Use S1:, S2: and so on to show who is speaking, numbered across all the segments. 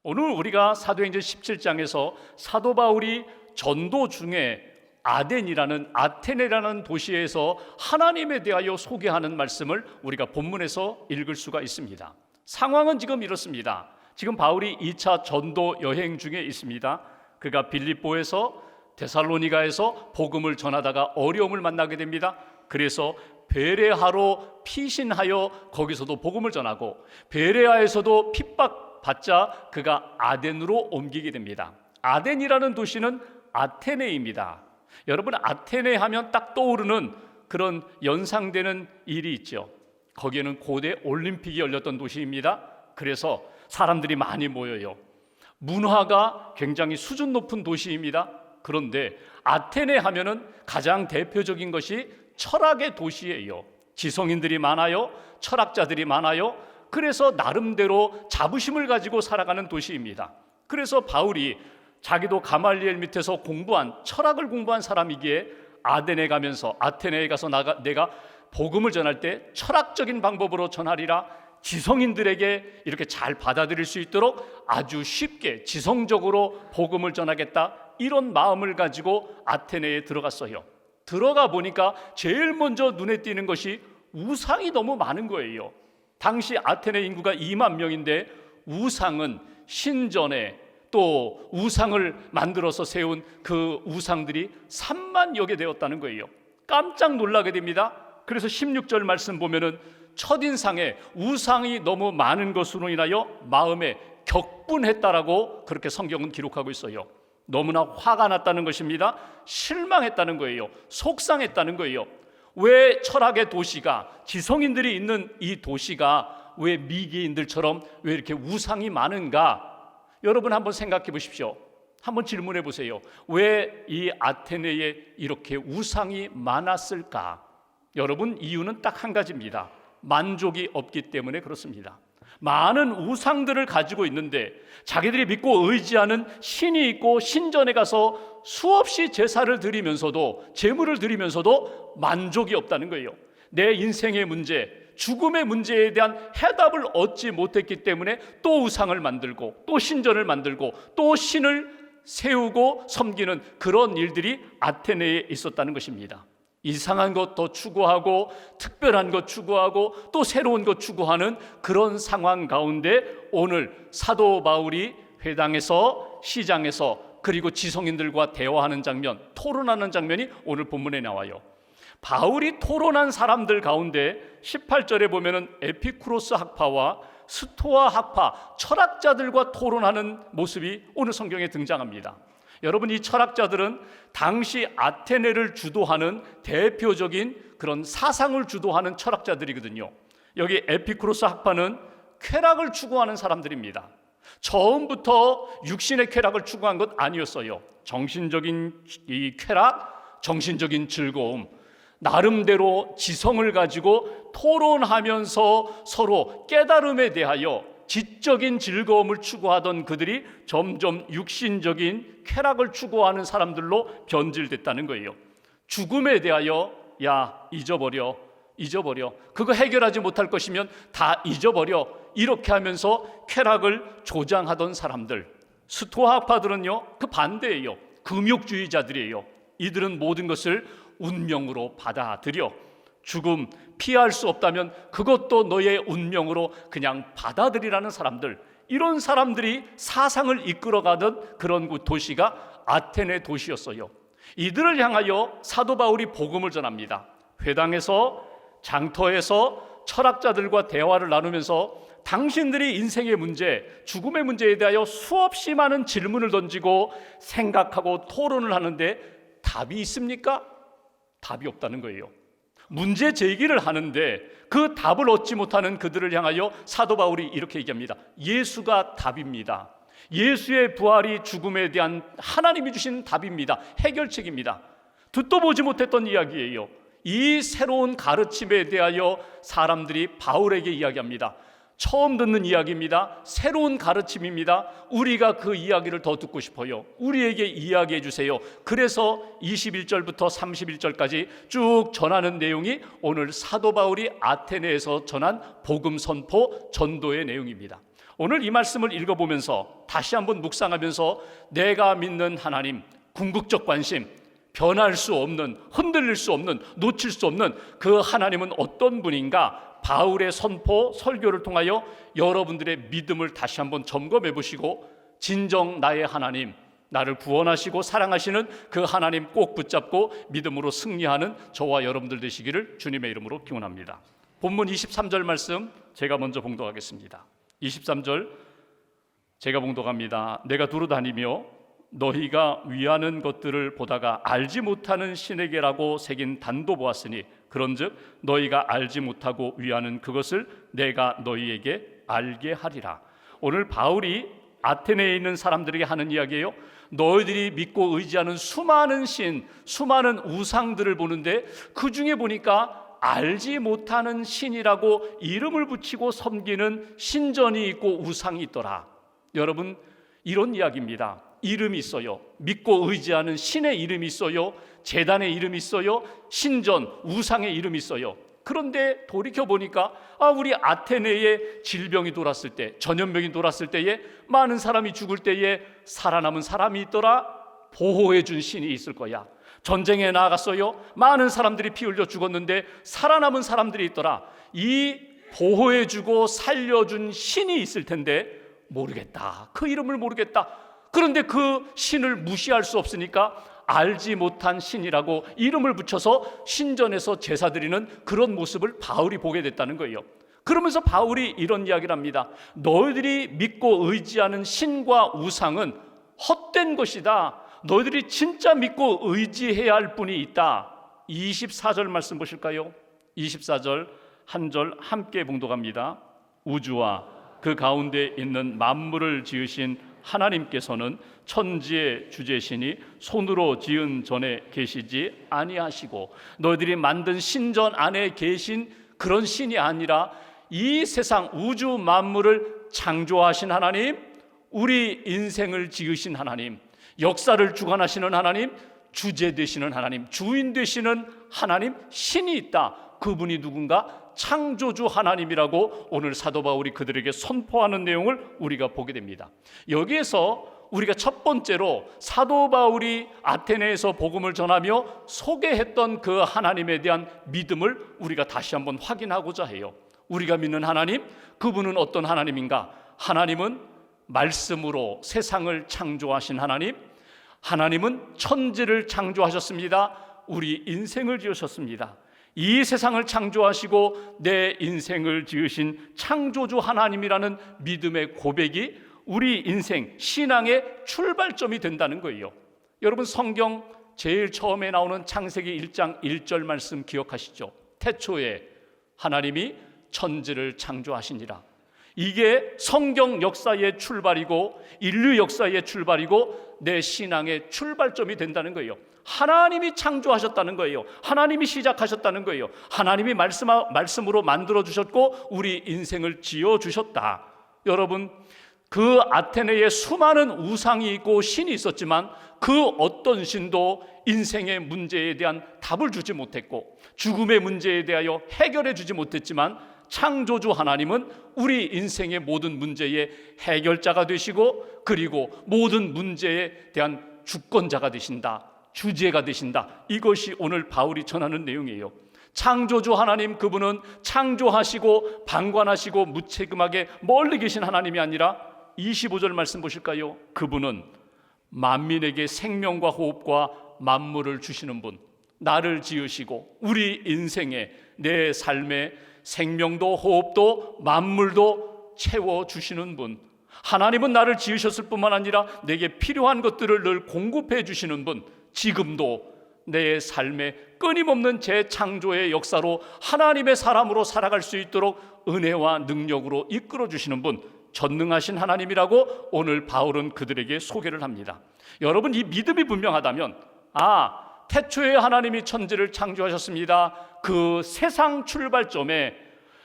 S1: 오늘 우리가 사도행전 17장에서 사도 바울이 전도 중에 아테네라는 도시에서 하나님에 대하여 소개하는 말씀을 우리가 본문에서 읽을 수가 있습니다. 상황은 지금 이렇습니다. 지금 바울이 2차 전도 여행 중에 있습니다. 그가 빌립보에서 데살로니가에서 복음을 전하다가 어려움을 만나게 됩니다. 그래서 베레아로 피신하여 거기서도 복음을 전하고, 베레아에서도 핍박받자 그가 아덴으로 옮기게 됩니다. 아덴이라는 도시는 아테네입니다. 여러분, 아테네 하면 딱 떠오르는 그런 연상되는 일이 있죠. 거기에는 고대 올림픽이 열렸던 도시입니다. 그래서 사람들이 많이 모여요. 문화가 굉장히 수준 높은 도시입니다. 그런데 아테네 하면은 가장 대표적인 것이 철학의 도시예요. 지성인들이 많아요. 철학자들이 많아요. 그래서 나름대로 자부심을 가지고 살아가는 도시입니다. 그래서 바울이 자기도 가말리엘 밑에서 철학을 공부한 사람이기에 아테네에 가서 내가 복음을 전할 때 철학적인 방법으로 전하리라, 지성인들에게 이렇게 잘 받아들일 수 있도록 아주 쉽게 지성적으로 복음을 전하겠다, 이런 마음을 가지고 아테네에 들어갔어요. 들어가 보니까 제일 먼저 눈에 띄는 것이 우상이 너무 많은 거예요. 당시 아테네 인구가 2만 명인데 우상은 신전에, 또 우상을 만들어서 세운 그 우상들이 3만여 개 되었다는 거예요. 깜짝 놀라게 됩니다. 그래서 16절 말씀 보면은 첫인상에 우상이 너무 많은 것으로 인하여 마음에 격분했다라고 그렇게 성경은 기록하고 있어요. 너무나 화가 났다는 것입니다. 실망했다는 거예요. 속상했다는 거예요. 왜 철학의 도시가, 지성인들이 있는 이 도시가 왜 미개인들처럼 왜 이렇게 우상이 많은가? 여러분 한번 생각해 보십시오. 한번 질문해 보세요. 왜 이 아테네에 이렇게 우상이 많았을까? 여러분, 이유는 딱 한 가지입니다. 만족이 없기 때문에 그렇습니다. 많은 우상들을 가지고 있는데 자기들이 믿고 의지하는 신이 있고, 신전에 가서 수없이 제사를 드리면서도, 제물을 드리면서도 만족이 없다는 거예요. 내 인생의 문제, 죽음의 문제에 대한 해답을 얻지 못했기 때문에 또 우상을 만들고, 또 신전을 만들고, 또 신을 세우고 섬기는 그런 일들이 아테네에 있었다는 것입니다. 이상한 것 더 추구하고, 특별한 것 추구하고, 또 새로운 것 추구하는 그런 상황 가운데 오늘 사도 바울이 회당에서, 시장에서, 그리고 지성인들과 대화하는 장면, 토론하는 장면이 오늘 본문에 나와요. 바울이 토론한 사람들 가운데 18절에 보면은 에피쿠로스 학파와 스토아 학파, 철학자들과 토론하는 모습이 오늘 성경에 등장합니다. 여러분, 이 철학자들은 당시 아테네를 주도하는 대표적인 그런 사상을 주도하는 철학자들이거든요. 여기 에피쿠로스 학파는 쾌락을 추구하는 사람들입니다. 처음부터 육신의 쾌락을 추구한 것 아니었어요. 정신적인 이 쾌락, 정신적인 즐거움, 나름대로 지성을 가지고 토론하면서 서로 깨달음에 대하여 지적인 즐거움을 추구하던 그들이 점점 육신적인 쾌락을 추구하는 사람들로 변질됐다는 거예요. 죽음에 대하여 잊어버려, 그거 해결하지 못할 것이면 다 잊어버려, 이렇게 하면서 쾌락을 조장하던 사람들. 스토아파들은요, 그 반대예요. 금욕주의자들이에요. 이들은 모든 것을 운명으로 받아들여, 죽음 피할 수 없다면 그것도 너의 운명으로 그냥 받아들이라는 사람들, 이런 사람들이 사상을 이끌어가던 그런 도시가 아테네 도시였어요. 이들을 향하여 사도 바울이 복음을 전합니다. 회당에서, 장터에서 철학자들과 대화를 나누면서 당신들이 인생의 문제, 죽음의 문제에 대하여 수없이 많은 질문을 던지고 생각하고 토론을 하는데 답이 있습니까? 답이 없다는 거예요. 문제 제기를 하는데 그 답을 얻지 못하는 그들을 향하여 사도 바울이 이렇게 얘기합니다. 예수가 답입니다. 예수의 부활이 죽음에 대한 하나님이 주신 답입니다. 해결책입니다. 듣도 보지 못했던 이야기예요. 이 새로운 가르침에 대하여 사람들이 바울에게 이야기합니다. 처음 듣는 이야기입니다. 새로운 가르침입니다. 우리가 그 이야기를 더 듣고 싶어요. 우리에게 이야기해 주세요. 그래서 21절부터 31절까지 쭉 전하는 내용이 오늘 사도 바울이 아테네에서 전한 복음 선포 전도의 내용입니다. 오늘 이 말씀을 읽어보면서 다시 한번 묵상하면서 내가 믿는 하나님, 궁극적 관심, 변할 수 없는, 흔들릴 수 없는, 놓칠 수 없는 그 하나님은 어떤 분인가? 바울의 선포, 설교를 통하여 여러분들의 믿음을 다시 한번 점검해 보시고 진정 나의 하나님, 나를 구원하시고 사랑하시는 그 하나님 꼭 붙잡고 믿음으로 승리하는 저와 여러분들 되시기를 주님의 이름으로 기원합니다. 본문 23절 말씀 제가 먼저 봉독하겠습니다. 23절 제가 봉독합니다. 내가 두루 다니며 너희가 위하는 것들을 보다가 알지 못하는 신에게라고 새긴 단도 보았으니 그런즉 너희가 알지 못하고 위하는 그것을 내가 너희에게 알게 하리라. 오늘 바울이 아테네에 있는 사람들에게 하는 이야기예요. 너희들이 믿고 의지하는 수많은 신, 수많은 우상들을 보는데 그 중에 보니까 알지 못하는 신이라고 이름을 붙이고 섬기는 신전이 있고 우상이 있더라. 여러분, 이런 이야기입니다. 이름이 있어요. 믿고 의지하는 신의 이름이 있어요. 제단의 이름이 있어요. 신전, 우상의 이름이 있어요. 그런데 돌이켜보니까 우리 아테네에 질병이 돌았을 때, 전염병이 돌았을 때에 많은 사람이 죽을 때에 살아남은 사람이 있더라. 보호해 준 신이 있을 거야. 전쟁에 나갔어요. 많은 사람들이 피 흘려 죽었는데 살아남은 사람들이 있더라. 이 보호해주고 살려준 신이 있을 텐데 모르겠다. 그 이름을 모르겠다. 그런데 그 신을 무시할 수 없으니까 알지 못한 신이라고 이름을 붙여서 신전에서 제사 드리는 그런 모습을 바울이 보게 됐다는 거예요. 그러면서 바울이 이런 이야기를 합니다. 너희들이 믿고 의지하는 신과 우상은 헛된 것이다. 너희들이 진짜 믿고 의지해야 할 분이 있다. 24절 말씀 보실까요? 24절 한 절 함께 봉독합니다. 우주와 그 가운데 있는 만물을 지으신 하나님께서는 천지의 주제시니 손으로 지은 전에 계시지 아니하시고 너희들이 만든 신전 안에 계신 그런 신이 아니라 이 세상 우주 만물을 창조하신 하나님, 우리 인생을 지으신 하나님, 역사를 주관하시는 하나님, 주제 되시는 하나님, 주인 되시는 하나님, 신이 있다. 그분이 누군가? 창조주 하나님이라고 오늘 사도 바울이 그들에게 선포하는 내용을 우리가 보게 됩니다. 여기에서 우리가 첫 번째로 사도 바울이 아테네에서 복음을 전하며 소개했던 그 하나님에 대한 믿음을 우리가 다시 한번 확인하고자 해요. 우리가 믿는 하나님, 그분은 어떤 하나님인가? 하나님은 말씀으로 세상을 창조하신 하나님, 하나님은 천지를 창조하셨습니다. 우리 인생을 지으셨습니다. 이 세상을 창조하시고 내 인생을 지으신 창조주 하나님이라는 믿음의 고백이 우리 인생 신앙의 출발점이 된다는 거예요. 여러분, 성경 제일 처음에 나오는 창세기 1장 1절 말씀 기억하시죠? 태초에 하나님이 천지를 창조하시니라. 이게 성경 역사의 출발이고 인류 역사의 출발이고 내 신앙의 출발점이 된다는 거예요. 하나님이 창조하셨다는 거예요. 하나님이 시작하셨다는 거예요. 하나님이 말씀으로 만들어주셨고 우리 인생을 지어주셨다. 여러분, 그 아테네에 수많은 우상이 있고 신이 있었지만 그 어떤 신도 인생의 문제에 대한 답을 주지 못했고 죽음의 문제에 대하여 해결해 주지 못했지만 창조주 하나님은 우리 인생의 모든 문제의 해결자가 되시고 그리고 모든 문제에 대한 주권자가 되신다. 주제가 되신다. 이것이 오늘 바울이 전하는 내용이에요. 창조주 하나님, 그분은 창조하시고 방관하시고 무책임하게 멀리 계신 하나님이 아니라 25절 말씀 보실까요? 그분은 만민에게 생명과 호흡과 만물을 주시는 분, 나를 지으시고 우리 인생에 내 삶에 생명도 호흡도 만물도 채워주시는 분, 하나님은 나를 지으셨을 뿐만 아니라 내게 필요한 것들을 늘 공급해 주시는 분, 지금도 내 삶에 끊임없는 재창조의 역사로 하나님의 사람으로 살아갈 수 있도록 은혜와 능력으로 이끌어 주시는 분, 전능하신 하나님이라고 오늘 바울은 그들에게 소개를 합니다. 여러분, 이 믿음이 분명하다면 태초에 하나님이 천지를 창조하셨습니다. 그 세상 출발점에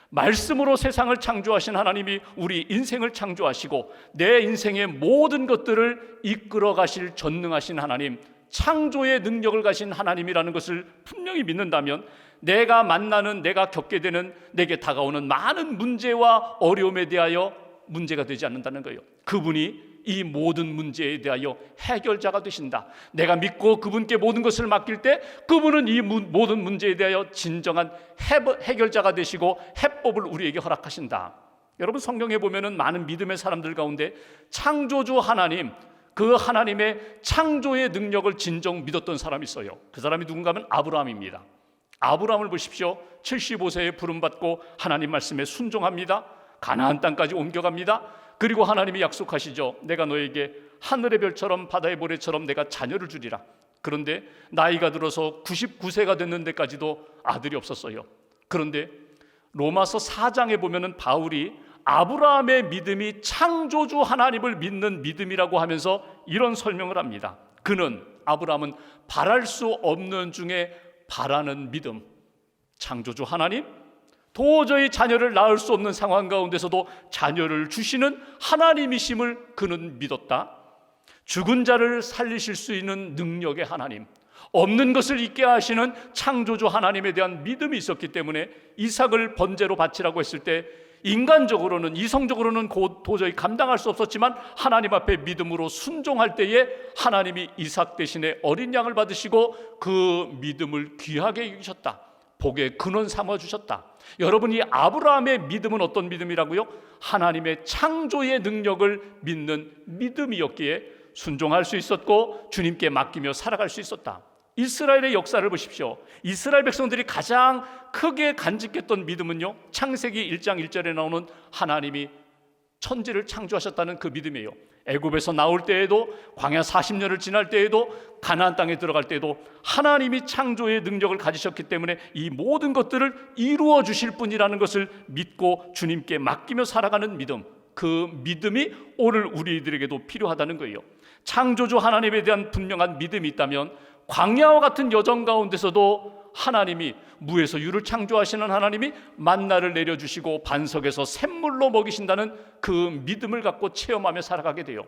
S1: 말씀으로 세상을 창조하신 하나님이 우리 인생을 창조하시고 내 인생의 모든 것들을 이끌어 가실 전능하신 하나님, 창조의 능력을 가신 하나님이라는 것을 분명히 믿는다면 내가 만나는, 내가 겪게 되는, 내게 다가오는 많은 문제와 어려움에 대하여 문제가 되지 않는다는 거예요. 그분이 이 모든 문제에 대하여 해결자가 되신다. 내가 믿고 그분께 모든 것을 맡길 때 그분은 이 모든 문제에 대하여 진정한 해결자가 되시고 해법을 우리에게 허락하신다. 여러분, 성경에 보면은 많은 믿음의 사람들 가운데 창조주 하나님, 그 하나님의 창조의 능력을 진정 믿었던 사람이 있어요. 그 사람이 누군가 하면 아브라함입니다. 아브라함을 보십시오. 75세에 부름받고 하나님 말씀에 순종합니다. 가나안 땅까지 옮겨갑니다. 그리고 하나님이 약속하시죠. 내가 너에게 하늘의 별처럼 바다의 모래처럼 내가 자녀를 주리라. 그런데 나이가 들어서 99세가 됐는 데까지도 아들이 없었어요. 그런데 로마서 4장에 보면은 바울이 아브라함의 믿음이 창조주 하나님을 믿는 믿음이라고 하면서 이런 설명을 합니다. 아브라함은 바랄 수 없는 중에 바라는 믿음. 창조주 하나님, 도저히 자녀를 낳을 수 없는 상황 가운데서도 자녀를 주시는 하나님이심을 그는 믿었다. 죽은 자를 살리실 수 있는 능력의 하나님, 없는 것을 있게 하시는 창조주 하나님에 대한 믿음이 있었기 때문에 이삭을 번제로 바치라고 했을 때 인간적으로는, 이성적으로는 도저히 감당할 수 없었지만 하나님 앞에 믿음으로 순종할 때에 하나님이 이삭 대신에 어린 양을 받으시고 그 믿음을 귀하게 여기셨다. 복의 근원 삼아 주셨다. 여러분, 이 아브라함의 믿음은 어떤 믿음이라고요? 하나님의 창조의 능력을 믿는 믿음이었기에 순종할 수 있었고 주님께 맡기며 살아갈 수 있었다. 이스라엘의 역사를 보십시오. 이스라엘 백성들이 가장 크게 간직했던 믿음은요, 창세기 1장 1절에 나오는 하나님이 천지를 창조하셨다는 그 믿음이에요. 애굽에서 나올 때에도, 광야 40년을 지날 때에도, 가나안 땅에 들어갈 때에도 하나님이 창조의 능력을 가지셨기 때문에 이 모든 것들을 이루어 주실 분이라는 것을 믿고 주님께 맡기며 살아가는 믿음, 그 믿음이 오늘 우리들에게도 필요하다는 거예요. 창조주 하나님에 대한 분명한 믿음이 있다면 광야와 같은 여정 가운데서도 하나님이, 무에서 유를 창조하시는 하나님이 만나를 내려주시고 반석에서 샘물로 먹이신다는 그 믿음을 갖고 체험하며 살아가게 돼요.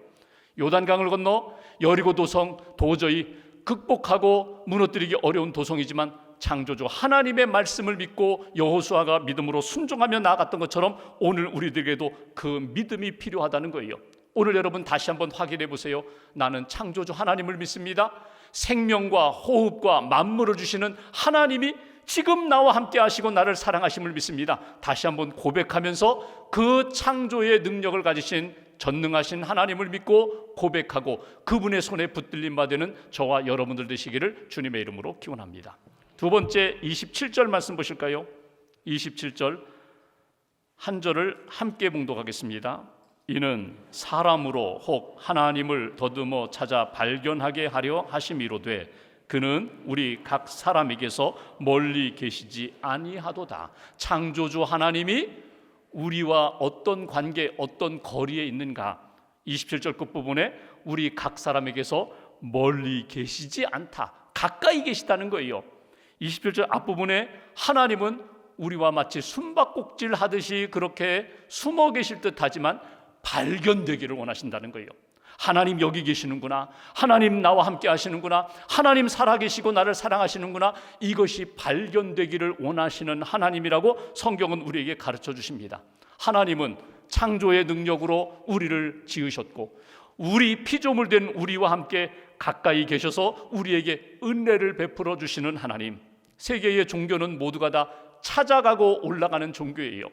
S1: 요단강을 건너 여리고 도성, 도저히 극복하고 무너뜨리기 어려운 도성이지만 창조주 하나님의 말씀을 믿고 여호수아가 믿음으로 순종하며 나아갔던 것처럼 오늘 우리들에게도 그 믿음이 필요하다는 거예요. 오늘 여러분 다시 한번 확인해 보세요. 나는 창조주 하나님을 믿습니다. 생명과 호흡과 만물을 주시는 하나님이 지금 나와 함께 하시고 나를 사랑하심을 믿습니다. 다시 한번 고백하면서 그 창조의 능력을 가지신 전능하신 하나님을 믿고 고백하고 그분의 손에 붙들림 받는 저와 여러분들 되시기를 주님의 이름으로 기원합니다. 두 번째 27절 말씀 보실까요? 27절 한 절을 함께 봉독하겠습니다. 이는 사람으로 혹 하나님을 더듬어 찾아 발견하게 하려 하심이로되 그는 우리 각 사람에게서 멀리 계시지 아니하도다. 창조주 하나님이 우리와 어떤 관계, 어떤 거리에 있는가? 27절 끝부분에 우리 각 사람에게서 멀리 계시지 않다, 가까이 계시다는 거예요. 27절 앞부분에 하나님은 우리와 마치 숨바꼭질 하듯이 그렇게 숨어 계실 듯 하지만 발견되기를 원하신다는 거예요. 하나님 여기 계시는구나, 하나님 나와 함께 하시는구나, 하나님 살아계시고 나를 사랑하시는구나, 이것이 발견되기를 원하시는 하나님이라고 성경은 우리에게 가르쳐 주십니다. 하나님은 창조의 능력으로 우리를 지으셨고 우리 피조물 된 우리와 함께 가까이 계셔서 우리에게 은혜를 베풀어 주시는 하나님. 세계의 종교는 모두가 다 찾아가고 올라가는 종교예요.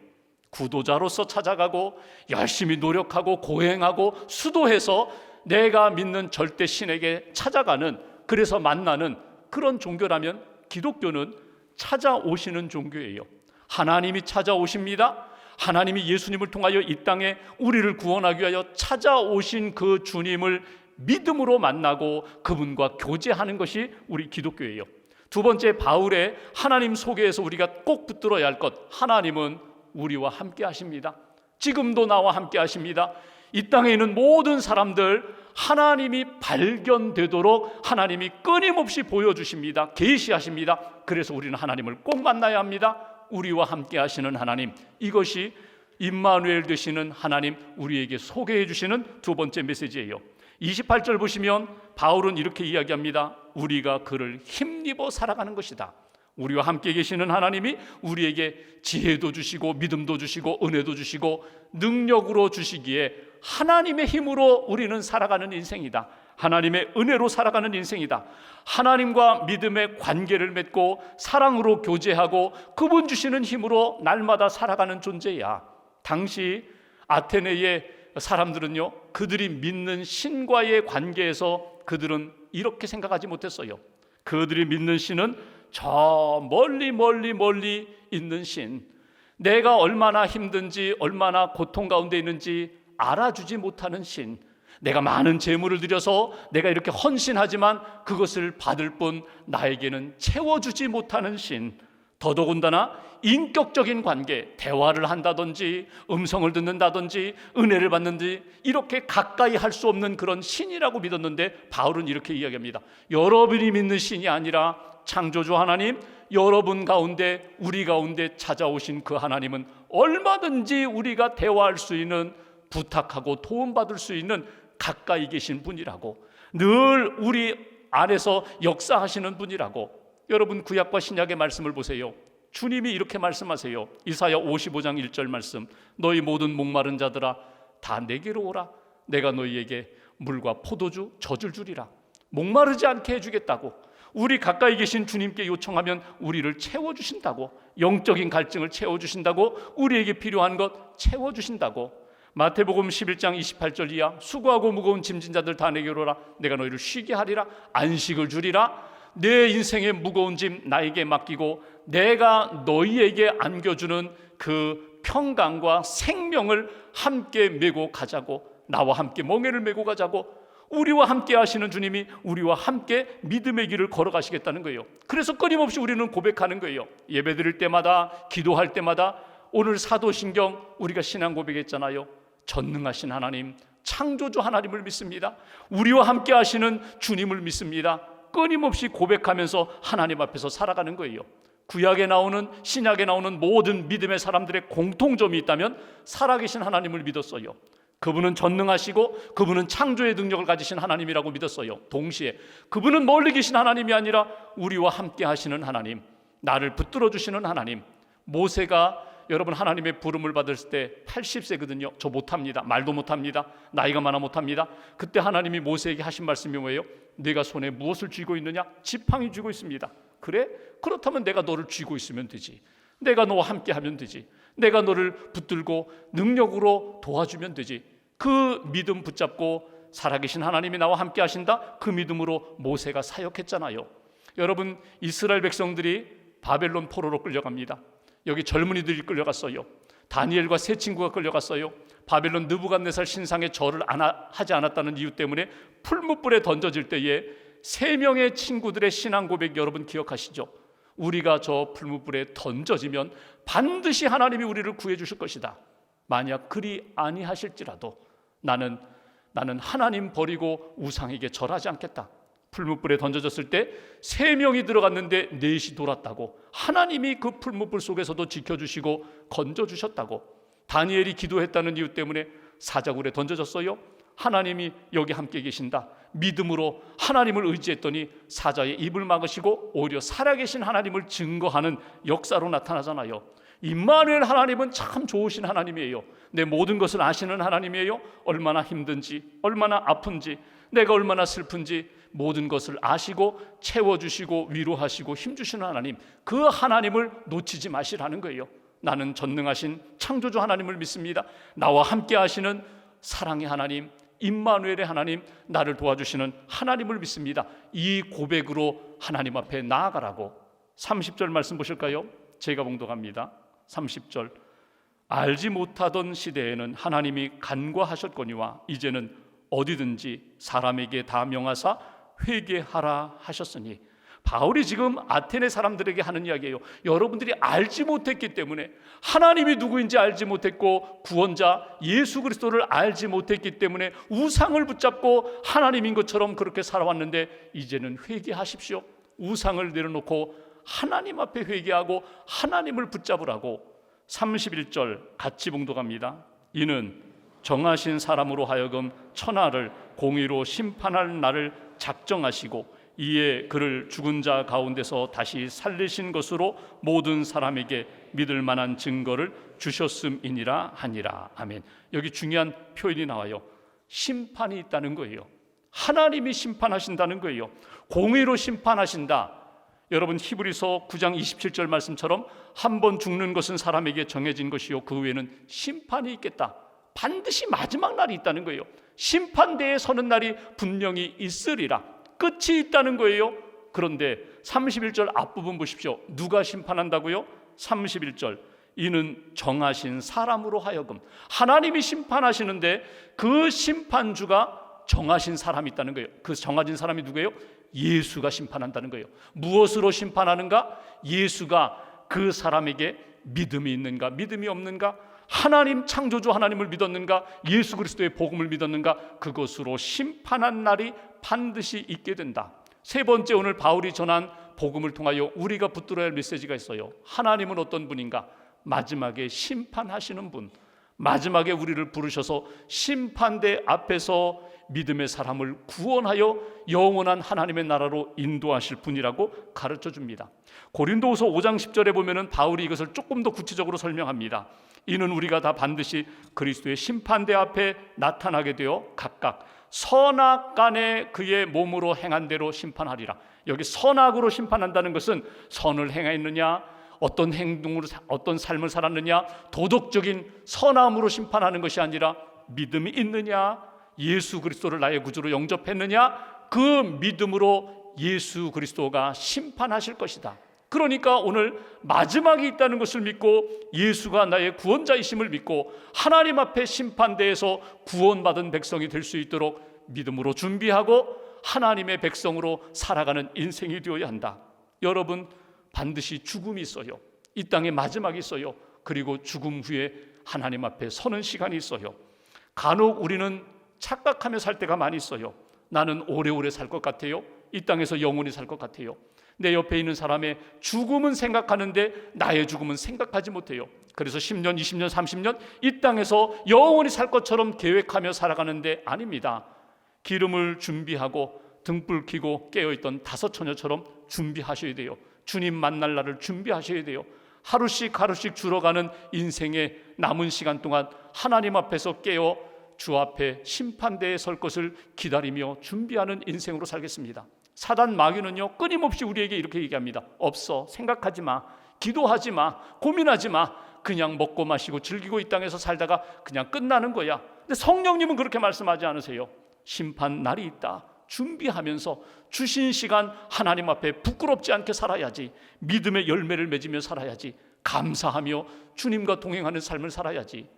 S1: 구도자로서 찾아가고 열심히 노력하고 고행하고 수도해서 내가 믿는 절대 신에게 찾아가는, 그래서 만나는 그런 종교라면 기독교는 찾아오시는 종교예요. 하나님이 찾아오십니다. 하나님이 예수님을 통하여 이 땅에 우리를 구원하기 위하여 찾아오신 그 주님을 믿음으로 만나고 그분과 교제하는 것이 우리 기독교예요. 두 번째, 바울의 하나님 소개에서 우리가 꼭 붙들어야 할 것, 하나님은 우리와 함께 하십니다. 지금도 나와 함께 하십니다. 이 땅에 있는 모든 사람들 하나님이 발견되도록 하나님이 끊임없이 보여주십니다. 계시하십니다. 그래서 우리는 하나님을 꼭 만나야 합니다. 우리와 함께 하시는 하나님, 이것이 임마누엘 되시는 하나님, 우리에게 소개해 주시는 두 번째 메시지예요. 28절 보시면 바울은 이렇게 이야기합니다. 우리가 그를 힘입어 살아가는 것이다. 우리와 함께 계시는 하나님이 우리에게 지혜도 주시고 믿음도 주시고 은혜도 주시고 능력으로 주시기에 하나님의 힘으로 우리는 살아가는 인생이다. 하나님의 은혜로 살아가는 인생이다. 하나님과 믿음의 관계를 맺고 사랑으로 교제하고 그분 주시는 힘으로 날마다 살아가는 존재야. 당시 아테네의 사람들은요, 그들이 믿는 신과의 관계에서 그들은 이렇게 생각하지 못했어요. 그들이 믿는 신은 저 멀리 있는 신, 내가 얼마나 힘든지 얼마나 고통 가운데 있는지 알아주지 못하는 신, 내가 많은 재물을 들여서 내가 이렇게 헌신하지만 그것을 받을 뿐 나에게는 채워주지 못하는 신, 더더군다나 인격적인 관계, 대화를 한다든지 음성을 듣는다든지 은혜를 받는지 이렇게 가까이 할 수 없는 그런 신이라고 믿었는데, 바울은 이렇게 이야기합니다. 여러분이 믿는 신이 아니라 창조주 하나님, 여러분 가운데 우리 가운데 찾아오신 그 하나님은 얼마든지 우리가 대화할 수 있는, 부탁하고 도움받을 수 있는 가까이 계신 분이라고, 늘 우리 안에서 역사하시는 분이라고. 여러분, 구약과 신약의 말씀을 보세요. 주님이 이렇게 말씀하세요. 이사야 55장 1절 말씀, 너희 모든 목마른 자들아 다 내게로 오라. 내가 너희에게 물과 포도주 젖을 주리라. 목마르지 않게 해주겠다고. 우리 가까이 계신 주님께 요청하면 우리를 채워주신다고. 영적인 갈증을 채워주신다고. 우리에게 필요한 것 채워주신다고. 마태복음 11장 28절 이하, 수고하고 무거운 짐진 자들 다 내게로 오라. 내가 너희를 쉬게 하리라. 안식을 주리라. 내 인생의 무거운 짐 나에게 맡기고 내가 너희에게 안겨주는 그 평강과 생명을 함께 메고 가자고. 나와 함께 멍에를 메고 가자고. 우리와 함께 하시는 주님이 우리와 함께 믿음의 길을 걸어가시겠다는 거예요. 그래서 끊임없이 우리는 고백하는 거예요. 예배드릴 때마다, 기도할 때마다. 오늘 사도신경 우리가 신앙 고백했잖아요. 전능하신 하나님, 창조주 하나님을 믿습니다. 우리와 함께 하시는 주님을 믿습니다. 끊임없이 고백하면서 하나님 앞에서 살아가는 거예요. 구약에 나오는, 신약에 나오는 모든 믿음의 사람들의 공통점이 있다면 살아계신 하나님을 믿었어요. 그분은 전능하시고 그분은 창조의 능력을 가지신 하나님이라고 믿었어요. 동시에 그분은 멀리 계신 하나님이 아니라 우리와 함께 하시는 하나님, 나를 붙들어 주시는 하나님. 모세가 여러분 하나님의 부름을 받을 때 80세거든요. 저 못합니다. 말도 못합니다. 나이가 많아 못합니다. 그때 하나님이 모세에게 하신 말씀이 뭐예요? 네가 손에 무엇을 쥐고 있느냐? 지팡이 쥐고 있습니다. 그래? 그렇다면 내가 너를 쥐고 있으면 되지. 내가 너와 함께 하면 되지. 내가 너를 붙들고 능력으로 도와주면 되지. 그 믿음 붙잡고 살아계신 하나님이 나와 함께 하신다. 그 믿음으로 모세가 사역했잖아요. 여러분, 이스라엘 백성들이 바벨론 포로로 끌려갑니다. 여기 젊은이들이 끌려갔어요. 다니엘과 세 친구가 끌려갔어요. 바벨론 느부갓네살 신상에 절을 하지 않았다는 이유 때문에 풀무불에 던져질 때에 세 명의 친구들의 신앙 고백 여러분 기억하시죠? 우리가 저 풀무불에 던져지면 반드시 하나님이 우리를 구해 주실 것이다. 만약 그리 아니하실지라도 나는 하나님 버리고 우상에게 절하지 않겠다. 풀무불에 던져졌을 때 세 명이 들어갔는데 넷이 돌았다고. 하나님이 그 풀무불 속에서도 지켜주시고 건져주셨다고. 다니엘이 기도했다는 이유 때문에 사자굴에 던져졌어요. 하나님이 여기 함께 계신다. 믿음으로 하나님을 의지했더니 사자의 입을 막으시고 오히려 살아계신 하나님을 증거하는 역사로 나타나잖아요. 임마누엘 하나님은 참 좋으신 하나님이에요. 내 모든 것을 아시는 하나님이에요. 얼마나 힘든지, 얼마나 아픈지, 내가 얼마나 슬픈지 모든 것을 아시고 채워주시고 위로하시고 힘주시는 하나님, 그 하나님을 놓치지 마시라는 거예요. 나는 전능하신 창조주 하나님을 믿습니다. 나와 함께 하시는 사랑의 하나님, 임마누엘의 하나님, 나를 도와주시는 하나님을 믿습니다. 이 고백으로 하나님 앞에 나아가라고. 30절 말씀 보실까요? 제가 봉독합니다. 30절, 알지 못하던 시대에는 하나님이 간과하셨거니와 이제는 어디든지 사람에게 다 명하사 회개하라 하셨으니. 바울이 지금 아테네 사람들에게 하는 이야기예요. 여러분들이 알지 못했기 때문에, 하나님이 누구인지 알지 못했고 구원자 예수 그리스도를 알지 못했기 때문에 우상을 붙잡고 하나님인 것처럼 그렇게 살아왔는데 이제는 회개하십시오. 우상을 내려놓고 하나님 앞에 회개하고 하나님을 붙잡으라고. 31절 같이 봉독합니다. 이는 정하신 사람으로 하여금 천하를 공의로 심판할 날을 작정하시고 이에 그를 죽은 자 가운데서 다시 살리신 것으로 모든 사람에게 믿을 만한 증거를 주셨음이니라 하니라. 아멘. 여기 중요한 표현이 나와요. 심판이 있다는 거예요. 하나님이 심판하신다는 거예요. 공의로 심판하신다. 여러분, 히브리서 9장 27절 말씀처럼 한 번 죽는 것은 사람에게 정해진 것이요 그 후에는 심판이 있겠다. 반드시 마지막 날이 있다는 거예요. 심판대에 서는 날이 분명히 있으리라. 끝이 있다는 거예요. 그런데 31절 앞부분 보십시오. 누가 심판한다고요? 31절, 이는 정하신 사람으로 하여금. 하나님이 심판하시는데 그 심판주가 정하신 사람이 있다는 거예요. 그 정하신 사람이 누구예요? 예수가 심판한다는 거예요. 무엇으로 심판하는가? 예수가 그 사람에게 믿음이 있는가 믿음이 없는가, 하나님 창조주 하나님을 믿었는가, 예수 그리스도의 복음을 믿었는가, 그것으로 심판한 날이 반드시 있게 된다. 세 번째, 오늘 바울이 전한 복음을 통하여 우리가 붙들어야 할 메시지가 있어요. 하나님은 어떤 분인가? 마지막에 심판하시는 분, 마지막에 우리를 부르셔서 심판대 앞에서 믿음의 사람을 구원하여 영원한 하나님의 나라로 인도하실 분이라고 가르쳐 줍니다. 고린도후서 5장 10절에 보면은 바울이 이것을 조금 더 구체적으로 설명합니다. 이는 우리가 다 반드시 그리스도의 심판대 앞에 나타나게 되어 각각 선악간에 그의 몸으로 행한 대로 심판하리라. 여기 선악으로 심판한다는 것은 선을 행했느냐, 어떤 행동으로 어떤 삶을 살았느냐, 도덕적인 선함으로 심판하는 것이 아니라 믿음이 있느냐, 예수 그리스도를 나의 구주로 영접했느냐, 그 믿음으로 예수 그리스도가 심판하실 것이다. 그러니까 오늘 마지막이 있다는 것을 믿고 예수가 나의 구원자이심을 믿고 하나님 앞에 심판대에서 구원받은 백성이 될 수 있도록 믿음으로 준비하고 하나님의 백성으로 살아가는 인생이 되어야 한다. 여러분, 반드시 죽음이 있어요. 이 땅에 마지막이 있어요. 그리고 죽음 후에 하나님 앞에 서는 시간이 있어요. 간혹 우리는 착각하며 살 때가 많이 있어요. 나는 오래오래 살 것 같아요. 이 땅에서 영원히 살 것 같아요. 내 옆에 있는 사람의 죽음은 생각하는데 나의 죽음은 생각하지 못해요. 그래서 10년, 20년, 30년 이 땅에서 영원히 살 것처럼 계획하며 살아가는데 아닙니다. 기름을 준비하고 등불 켜고 깨어있던 다섯 처녀처럼 준비하셔야 돼요. 주님 만날 날을 준비하셔야 돼요. 하루씩 하루씩 줄어가는 인생의 남은 시간 동안 하나님 앞에서 깨어 주 앞에 심판대에 설 것을 기다리며 준비하는 인생으로 살겠습니다. 사단 마귀는요, 끊임없이 우리에게 이렇게 얘기합니다. 없어, 생각하지 마, 기도하지 마, 고민하지 마, 그냥 먹고 마시고 즐기고 이 땅에서 살다가 그냥 끝나는 거야. 근데 성령님은 그렇게 말씀하지 않으세요. 심판 날이 있다. 준비하면서 주신 시간 하나님 앞에 부끄럽지 않게 살아야지. 믿음의 열매를 맺으며 살아야지. 감사하며 주님과 동행하는 삶을 살아야지.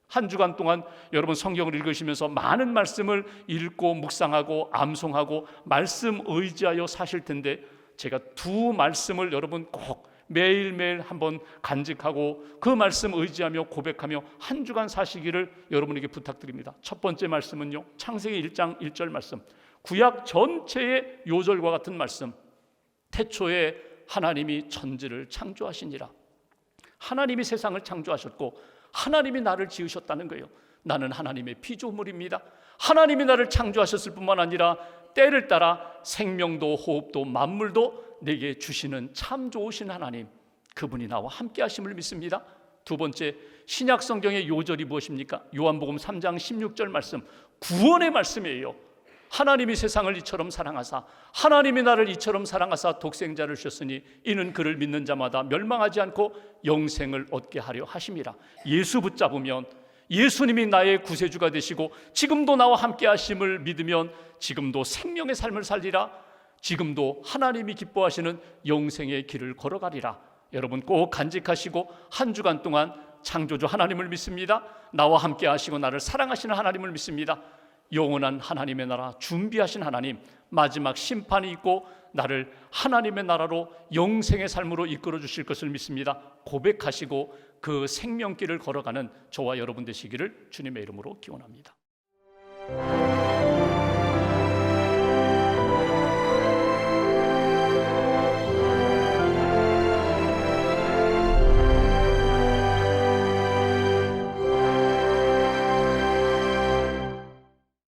S1: 한 주간 동안 여러분 성경을 읽으시면서 많은 말씀을 읽고 묵상하고 암송하고 말씀 의지하여 사실 텐데, 제가 두 말씀을 여러분 꼭 매일매일 한번 간직하고 그 말씀 의지하며 고백하며 한 주간 사시기를 여러분에게 부탁드립니다. 첫 번째 말씀은요, 창세기 1장 1절 말씀, 구약 전체의 요절과 같은 말씀. 태초에 하나님이 천지를 창조하시니라. 하나님이 세상을 창조하셨고 하나님이 나를 지으셨다는 거예요. 나는 하나님의 피조물입니다. 하나님이 나를 창조하셨을 뿐만 아니라 때를 따라 생명도 호흡도 만물도 내게 주시는 참 좋으신 하나님, 그분이 나와 함께 하심을 믿습니다. 두 번째, 신약 성경의 요절이 무엇입니까? 요한복음 3장 16절 말씀, 구원의 말씀이에요. 하나님이 세상을 이처럼 사랑하사 하나님이 나를 이처럼 사랑하사 독생자를 주셨으니 이는 그를 믿는 자마다 멸망하지 않고 영생을 얻게 하려 하심이라. 예수 붙잡으면, 예수님이 나의 구세주가 되시고 지금도 나와 함께 하심을 믿으면 지금도 생명의 삶을 살리라. 지금도 하나님이 기뻐하시는 영생의 길을 걸어가리라. 여러분 꼭 간직하시고 한 주간 동안 창조주 하나님을 믿습니다. 나와 함께 하시고 나를 사랑하시는 하나님을 믿습니다. 영원한 하나님의 나라 준비하신 하나님, 마지막 심판이 있고 나를 하나님의 나라로 영생의 삶으로 이끌어 주실 것을 믿습니다. 고백하시고 그 생명길을 걸어가는 저와 여러분 되시기를 주님의 이름으로 기원합니다.